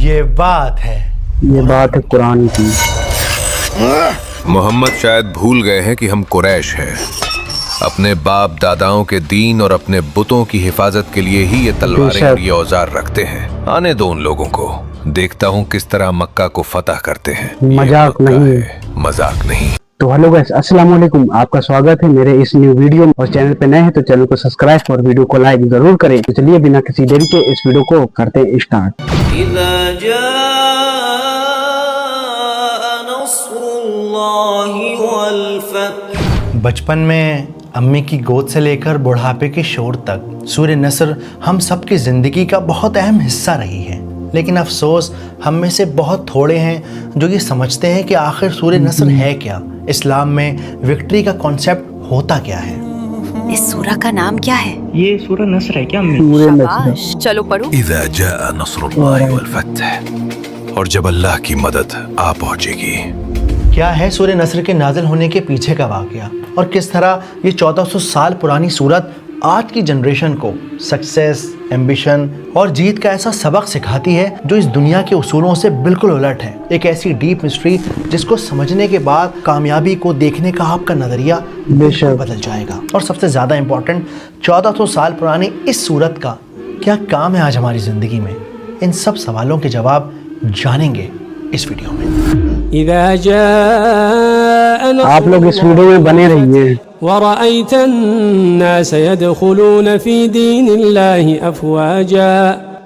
یہ بات ہے قرآن کی۔ محمد شاید بھول گئے ہیں کہ ہم قریش ہیں۔ اپنے باپ داداؤں کے دین اور اپنے بتوں کی حفاظت کے لیے ہی یہ تلواریں اور یہ اوزار رکھتے ہیں۔ آنے دو ان لوگوں کو، دیکھتا ہوں کس طرح مکہ کو فتح کرتے ہیں۔ مذاق نہیں، مذاق نہیں۔ تو ہلو گائس، السلام علیکم، آپ کا سواگت ہے میرے اس نیو ویڈیو میں، اور چینل پہ نئے ہیں تو چینل کو سبسکرائب اور ویڈیو کو لائک ضرور کریں۔ تو چلیے بنا کسی دیری کے اس ویڈیو کو کرتے ہیں اسٹارٹ۔ اذا جاء نصر اللہ والفتح۔ بچپن میں امی کی گود سے لے کر بڑھاپے کے شور تک سورہ نصر ہم سب کی زندگی کا بہت اہم حصہ رہی ہے، لیکن افسوس ہم میں سے بہت تھوڑے ہیں جو یہ سمجھتے ہیں کہ آخر سورہ نصر ہے کیا، اسلام میں وکٹری کا کانسیپٹ ہوتا کیا ہے۔ اس سورہ کا نام کیا ہے؟ یہ سورہ نصر ہے کیا امی؟ شاباش، چلو پڑھو۔ اذا جاء نصر اللہ والفتح، اور جب اللہ کی مدد آ پہنچے گی۔ کیا ہے سورہ نصر کے نازل ہونے کے پیچھے کا واقعہ، اور کس طرح یہ 1400 سال پرانی سورت آج کی جنریشن کو سکسیس، ایمبیشن اور جیت کا ایسا سبق سکھاتی ہے جو اس دنیا کے اصولوں سے بالکل الٹ ہے۔ ایک ایسی ڈیپ مسٹری جس کو سمجھنے کے بعد کامیابی کو دیکھنے کا آپ کا نظریہ بالکل بدل جائے گا۔ اور سب سے زیادہ امپورٹنٹ، 1400 سال پرانی اس سورت کا کیا کام ہے آج ہماری زندگی میں، ان سب سوالوں کے جواب جانیں گے اس ویڈیو میں۔ آپ لوگ اس ویڈیو میں بنے رہیے۔ ورأيت الناس يدخلون في دين الله أفواجا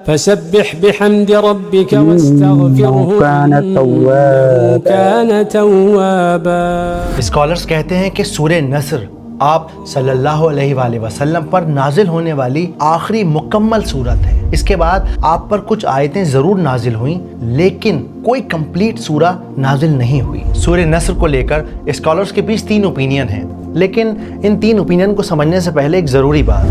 فسبح بحمد ربك واستغفره إنه كان توابا۔ اسکالرز کہتے ہیں کہ سورہ نصر آپ صلی اللہ علیہ وآلہ وسلم پر نازل ہونے والی آخری مکمل سورت ہے۔ اس کے بعد آپ پر کچھ آیتیں ضرور نازل ہوئیں، لیکن کوئی کمپلیٹ سورہ نازل نہیں ہوئی۔ سورہ نصر کو لے کر اسکالرز کے بیچ 3 اوپینین ہیں، لیکن ان 3 اوپینین کو سمجھنے سے پہلے ایک ضروری بات،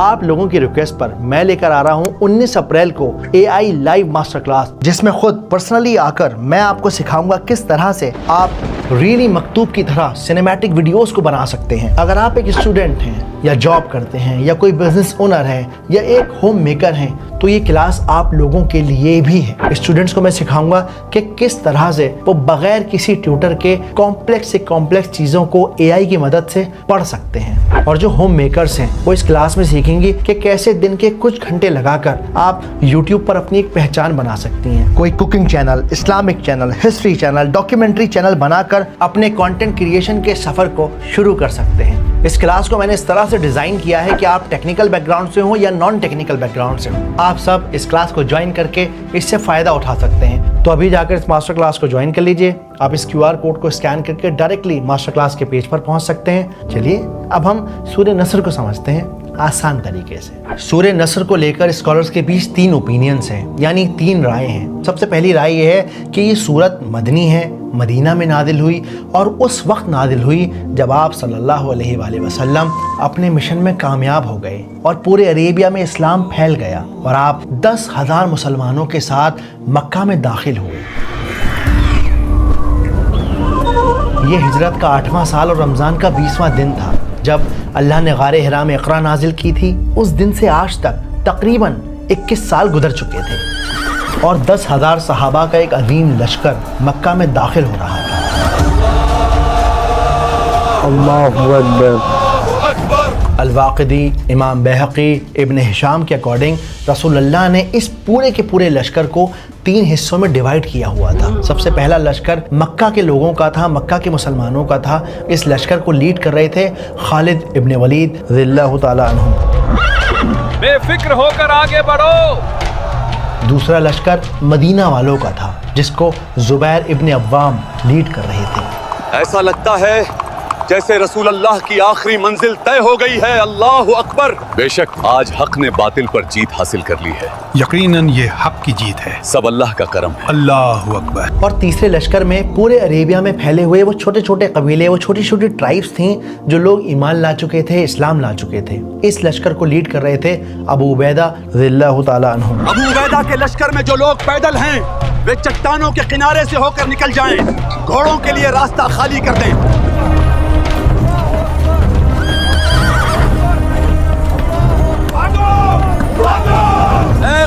آپ لوگوں کی ریکویسٹ پر میں لے کر آ رہا ہوں 19 اپریل کو AI لائیو ماسٹر کلاس، جس میں خود پرسنلی آ کر میں آپ کو سکھاؤں گا کس طرح سے آپ ریلی مکتوب کی طرح سینیمیٹک ویڈیوز کو بنا سکتے ہیں۔ اگر آپ ایک اسٹوڈنٹ ہیں یا جاب کرتے ہیں یا کوئی بزنس اونر ہے یا ایک ہوم میکر ہیں تو یہ کلاس آپ لوگوں کے لیے بھی ہے۔ اسٹوڈنٹس کو میں سکھاؤں گا کہ کس طرح سے وہ بغیر کسی ٹیوٹر کے کمپلیکس سے کمپلیکس چیزوں کو AI کی مدد سے پڑھ سکتے ہیں، اور جو ہوم میکرز ہیں وہ اس کلاس میں سیکھیں گے کہ کیسے دن کے کچھ گھنٹے لگا کر آپ یوٹیوب پر اپنی ایک پہچان بنا سکتی ہیں۔ کوئی cooking channel, Islamic channel, history channel, documentary channel بنا کر اپنے کنٹینٹ کریشن کے سفر کو شروع کر سکتے ہیں۔ اس کلاس کو میں نے اس طرح سے ڈیزائن کیا ہے کہ آپ ٹیکنیکل بیک گراؤنڈ سے ہوں یا نان ٹیکنیکل بیک گراؤنڈ سے ہوں، آپ سب اس کلاس کو جوائن کر کے اس سے فائدہ اٹھا سکتے ہیں۔ تو ابھی جا کر اس ماسٹر کلاس کو جوائن کر لیجئے۔ آپ اس QR کوڈ کو اسکین کر کے ڈائریکٹلی ماسٹر کلاس کے پیج پر پہنچ سکتے ہیں۔ چلیے اب ہم سورہ نصر کو سمجھتے ہیں آسان طریقے سے۔ سورہ نصر کو لے کر اسکالرز کے بیچ 3 اوپینینز ہیں، یعنی 3 رائے ہیں۔ سب سے پہلی رائے یہ ہے کہ یہ سورت مدنی ہے، مدینہ میں نازل ہوئی، اور اس وقت نازل ہوئی جب آپ صلی اللہ علیہ وآلہ وسلم اپنے مشن میں کامیاب ہو گئے اور پورے عربیہ میں اسلام پھیل گیا اور آپ 10,000 مسلمانوں کے ساتھ مکہ میں داخل ہوئے۔ یہ ہجرت کا 8واں سال اور رمضان کا 20واں دن تھا جب اللہ نے غار حرا میں اقرا نازل کی تھی۔ اس دن سے آج تک تقریباً 21 سال گزر چکے تھے اور 10,000 صحابہ کا ایک عظیم لشکر مکہ میں داخل ہو رہا تھا۔ اللہ اکبر۔ الواقدی، امام بیہقی، ابن ہشام کے اکارڈنگ رسول اللہ نے اس پورے کے پورے لشکر کو 3 حصوں میں ڈیوائیڈ کیا ہوا تھا۔ سب سے پہلا لشکر مکہ کے لوگوں کا تھا، مکہ کے مسلمانوں کا تھا۔ اس لشکر کو لیڈ کر رہے تھے خالد ابن ولید رضی اللہ تعالی عنہ۔ بے فکر ہو کر آگے بڑھو۔ دوسرا لشکر مدینہ والوں کا تھا جس کو زبیر ابن عوام لیڈ کر رہے تھے۔ ایسا لگتا ہے جیسے رسول اللہ کی آخری منزل طے ہو گئی ہے۔ اللہ اکبر۔ بے شک آج حق نے باطل پر جیت حاصل کر لی ہے۔ یقیناً یہ حق کی جیت ہے، سب اللہ کا کرم ہے۔ اللہ اکبر۔ اور تیسرے لشکر میں پورے عربیہ میں پھیلے ہوئے وہ چھوٹے چھوٹے قبیلے، وہ چھوٹی چھوٹی ٹرائبز تھیں جو لوگ ایمان لا چکے تھے، اسلام لا چکے تھے۔ اس لشکر کو لیڈ کر رہے تھے ابو عبیدہ رضی اللہ تعالی عنہ۔ ابو عبیدہ کے لشکر میں جو لوگ پیدل ہیں وہ چٹانوں کے کنارے سے ہو کر نکل جائیں، گھوڑوں کے لیے راستہ خالی کر دیں۔ اے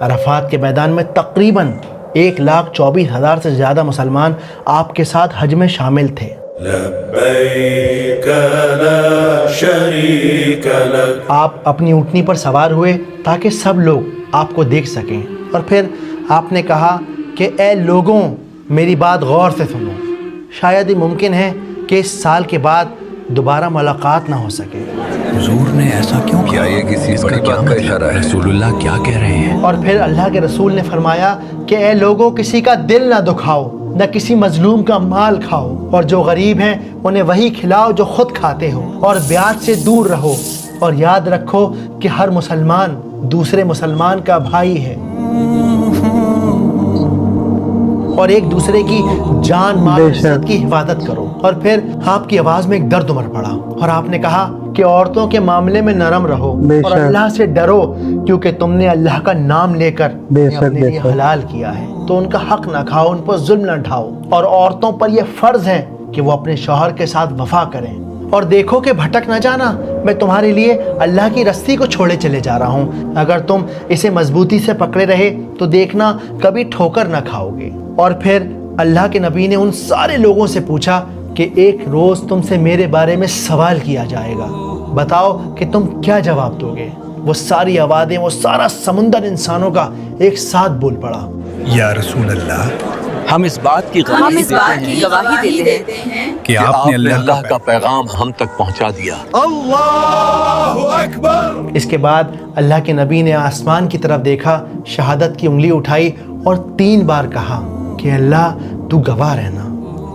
عرفات کے میدان میں تقریباً 1,24,000 سے زیادہ مسلمان آپ کے ساتھ حج میں شامل تھے۔ آپ اپنی اونٹنی پر سوار ہوئے تاکہ سب لوگ آپ کو دیکھ سکیں، اور پھر آپ نے کہا کہ اے لوگوں میری بات غور سے سنو، شاید ہی ممکن ہے کہ اس سال کے بعد دوبارہ ملاقات نہ ہو سکے۔ حضور نے ایسا کیوں کیا؟ یہ کسی بڑی بات کا اشارہ ہے؟ رسول اللہ کیا کہہ رہے ہیں؟ اور پھر اللہ کے رسول نے فرمایا کہ اے لوگوں کسی کا دل نہ دکھاؤ، نہ کسی مظلوم کا مال کھاؤ، اور جو غریب ہیں انہیں وہی کھلاؤ جو خود کھاتے ہو، اور بیعت سے دور رہو، اور یاد رکھو کہ ہر مسلمان دوسرے مسلمان کا بھائی ہے، اور ایک دوسرے کی جان مال و عزت کی حفاظت کرو۔ اور پھر آپ کی آواز میں ایک درد امر پڑا اور آپ نے کہا کہ عورتوں کے معاملے میں نرم رہو اور اللہ سے ڈرو، کیونکہ تم نے اللہ کا نام لے کر اپنے لیے حلال کیا ہے، تو ان کا حق نہ کھاؤ، ان پر ظلم نہ ڈھاؤ، اور عورتوں پر یہ فرض ہے کہ وہ اپنے شوہر کے ساتھ وفا کریں، اور دیکھو کہ بھٹک نہ جانا، میں تمہارے لیے اللہ کی رسی کو چھوڑے چلے جا رہا ہوں، اگر تم اسے مضبوطی سے پکڑے رہے تو دیکھنا کبھی ٹھوکر نہ کھاؤ گے۔ اور پھر اللہ کے نبی نے ان سارے لوگوں سے پوچھا کہ ایک روز تم سے میرے بارے میں سوال کیا جائے گا، بتاؤ کہ تم کیا جواب دو گے؟ وہ ساری آوازیں، وہ سارا سمندر انسانوں کا ایک ساتھ بول پڑا، یا رسول اللہ، ہم اس بات کی گواہی دیتے ہیں کہ آپ نے اللہ کا پیغام ہم تک پہنچا دیا۔ اس کے بعد اللہ کے نبی نے آسمان کی طرف دیکھا، شہادت کی انگلی اٹھائی اور 3 بار کہا کہ اللہ تو گواہ رہنا،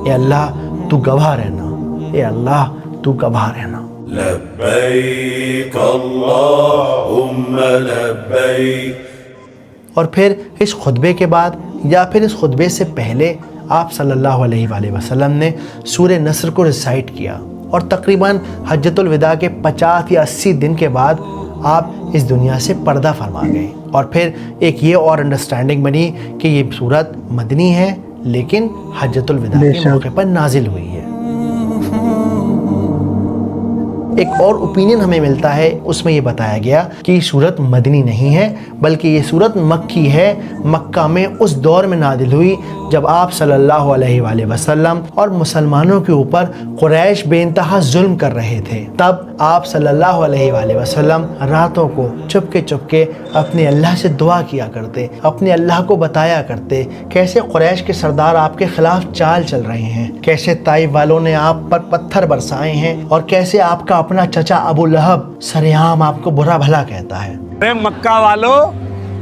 اے اللہ تو گواہ رہنا، اے اللہ تو گواہ رہنا۔ لبیک اللہم لبیک۔ اور پھر اس خطبے کے بعد یا پھر اس خطبے سے پہلے آپ صلی اللہ علیہ وآلہ وسلم نے سورہ نصر کو ریسائٹ کیا، اور تقریباً حجۃ الوداع کے 50 یا 80 دن کے بعد آپ اس دنیا سے پردہ فرما گئے۔ اور پھر ایک یہ اور انڈرسٹینڈنگ بنی کہ یہ سورت مدنی ہے لیکن حجۃ الوداع کے موقع پر نازل ہوئی ہے۔ ایک اور اوپینین ہمیں ملتا ہے، اس میں یہ بتایا گیا کہ یہ سورت مدنی نہیں ہے بلکہ یہ سورت مکی ہے، مکہ میں اس دور میں نازل ہوئی جب آپ صلی اللہ علیہ وآلہ وسلم اور مسلمانوں کے اوپر قریش بے انتہا ظلم کر رہے تھے۔ تب آپ صلی اللہ علیہ وآلہ وسلم راتوں کو چپ کے اپنے اللہ سے دعا کیا کرتے، اپنے اللہ کو بتایا کرتے کیسے قریش کے سردار آپ کے خلاف چال چل رہے ہیں، کیسے طائف والوں نے آپ پر پتھر برسائے ہیں، اور کیسے آپ کا اپنا چچا ابو لہب سرعام آپ کو برا بھلا کہتا ہے۔ اے مکہ والو،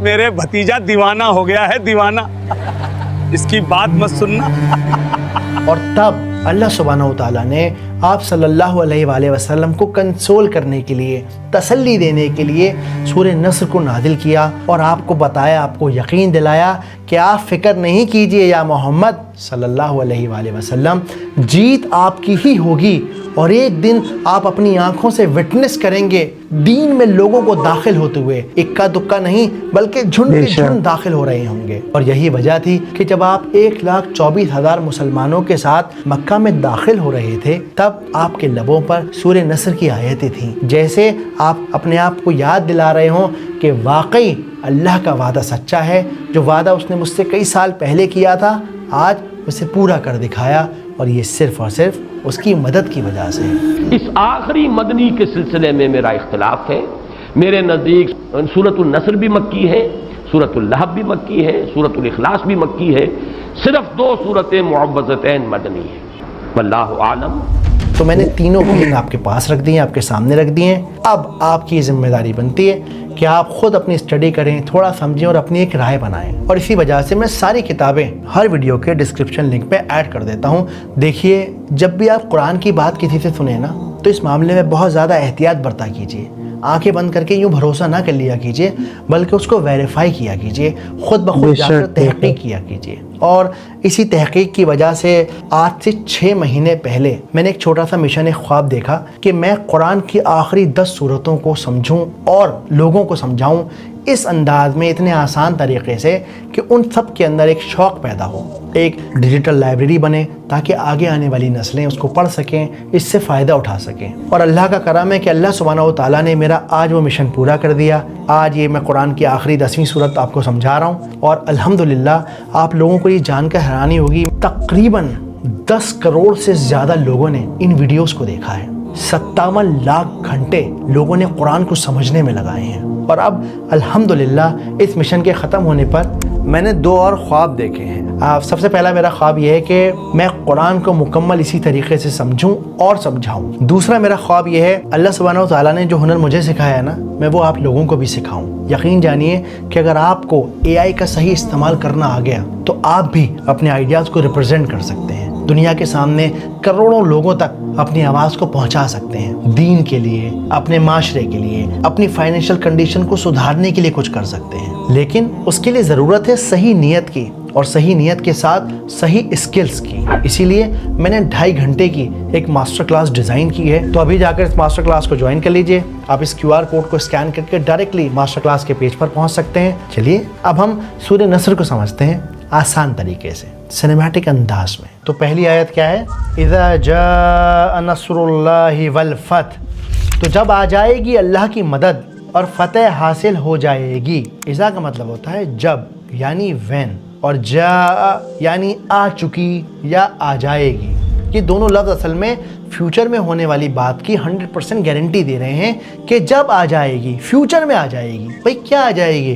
میرے بھتیجا دیوانہ ہو گیا ہے، دیوانہ، اس کی بات مت سننا۔ اور تب اللہ سبحانہ و تعالیٰ نے آپ صلی اللہ علیہ وآلہ وسلم کو کنسول کرنے کے لیے، تسلی دینے کے لیے سورہ نصر کو نازل کیا، اور آپ کو بتایا، آپ کو یقین دلایا کہ آپ فکر نہیں کیجئے یا محمد صلی اللہ علیہ وآلہ وسلم، جیت آپ کی ہی ہوگی، اور ایک دن آپ اپنی آنکھوں سے وٹنس کریں گے دین میں لوگوں کو داخل ہوتے ہوئے، اکا دکا نہیں بلکہ جھنڈ کے جھنڈ داخل ہو رہے ہوں گے۔ اور یہی وجہ تھی کہ جب آپ 1,24,000 مسلمانوں کے ساتھ مکہ میں داخل ہو رہے تھے، تب آپ کے لبوں پر سورہ نصر کی آیتیں تھیں، جیسے آپ اپنے آپ کو یاد دلا رہے ہوں کہ واقعی اللہ کا وعدہ سچا ہے، جو وعدہ اس نے مجھ سے کئی سال پہلے کیا تھا آج اسے پورا کر دکھایا، اور یہ صرف اور صرف اس کی مدد کی وجہ سے۔ اس آخری مدنی کے سلسلے میں میرا اختلاف ہے، میرے نزدیک سورۃ النصر بھی مکی ہے، سورۃ اللہب بھی مکی ہے، سورۃ الاخلاص بھی مکی ہے، صرف 2 سورتیں معوذتین مدنی ہیں، واللہ عالم۔ تو میں نے تینوں اوپینین آپ کے پاس رکھ دی ہیں، آپ کے سامنے رکھ دی ہیں۔ اب آپ کی ذمہ داری بنتی ہے کہ آپ خود اپنی اسٹڈی کریں، تھوڑا سمجھیں اور اپنی ایک رائے بنائیں، اور اسی وجہ سے میں ساری کتابیں ہر ویڈیو کے ڈسکرپشن لنک پہ ایڈ کر دیتا ہوں۔ دیکھیے، جب بھی آپ قرآن کی بات کسی سے سنیں نا تو اس معاملے میں بہت زیادہ احتیاط برتا کیجیے، آنکھیں بند کر کے یوں بھروسہ نہ کر لیا کیجیے، بلکہ اس کو ویریفائی کیا کیجیے، خود بخود جا کر تحقیق کیا کیجیے۔ اور اسی تحقیق کی وجہ سے آج سے 6 مہینے پہلے میں نے ایک چھوٹا سا مشن، ایک خواب دیکھا کہ میں قرآن کی آخری 10 سورتوں کو سمجھوں اور لوگوں کو سمجھاؤں اس انداز میں اتنے آسان طریقے سے کہ ان سب کے اندر ایک شوق پیدا ہو، ایک ڈیجیٹل لائبریری بنے تاکہ آگے آنے والی نسلیں اس کو پڑھ سکیں، اس سے فائدہ اٹھا سکیں۔ اور اللہ کا کرم ہے کہ اللہ سبحانہ و تعالیٰ نے میرا آج وہ مشن پورا کر دیا۔ آج یہ میں قرآن کی آخری 10ویں سورت آپ کو سمجھا رہا ہوں، اور الحمدللہ آپ لوگوں کو یہ جان کر حیرانی ہوگی، تقریباً 10 کروڑ سے زیادہ لوگوں نے ان ویڈیوز کو دیکھا ہے۔ 57 لاکھ گھنٹے لوگوں نے قرآن کو سمجھنے میں لگائے ہیں۔ اور اب الحمدللہ اس مشن کے ختم ہونے پر میں نے 2 اور خواب دیکھے ہیں۔ سب سے پہلا میرا خواب یہ ہے کہ میں قرآن کو مکمل اسی طریقے سے سمجھوں اور سمجھاؤں۔ دوسرا میرا خواب یہ ہے اللہ سبحانہ و تعالیٰ نے جو ہنر مجھے سکھایا ہے نا، میں وہ آپ لوگوں کو بھی سکھاؤں۔ یقین جانیے کہ اگر آپ کو AI کا صحیح استعمال کرنا آ گیا تو آپ بھی اپنے آئیڈیاز کو ریپرزینٹ کر سکتے ہیں، دنیا کے سامنے کروڑوں لوگوں تک اپنی آواز کو پہنچا سکتے ہیں، دین کے لیے، اپنے معاشرے کے لیے، اپنی فائنینشیل کنڈیشن کو سدھارنے کے لیے کچھ کر سکتے ہیں، لیکن اس کے لیے ضرورت ہے صحیح نیت کی، اور صحیح نیت کے ساتھ صحیح اسکلز کی۔ اسی لیے میں نے 2.5 گھنٹے کی ایک ماسٹر کلاس ڈیزائن کی ہے، تو ابھی جا کر اس ماسٹر کلاس کو جوائن کر لیجئے۔ آپ اس QR کوڈ کو اسکین کر کے ڈائریکٹلی ماسٹر کلاس کے پیج پر پہنچ سکتے ہیں۔ چلیے اب ہم سورہ نصر کو سمجھتے ہیں آسان طریقے سے، سینیمیٹک انداز میں۔ تو پہلی آیت کیا ہے؟ اذا جاء نصر اللہ والفتح، تو جب آ جائے گی اللہ کی مدد اور فتح حاصل ہو جائے گی۔ اذا کا مطلب ہوتا ہے جب، یعنی وین، اور جاء یعنی آ چکی یا آ جائے گی۔ یہ دونوں لفظ اصل میں فیوچر میں ہونے والی بات کی 100% گارنٹی دے رہے ہیں کہ جب آ جائے گی، فیوچر میں آ جائے گی۔ بھئی کیا آ جائے گی؟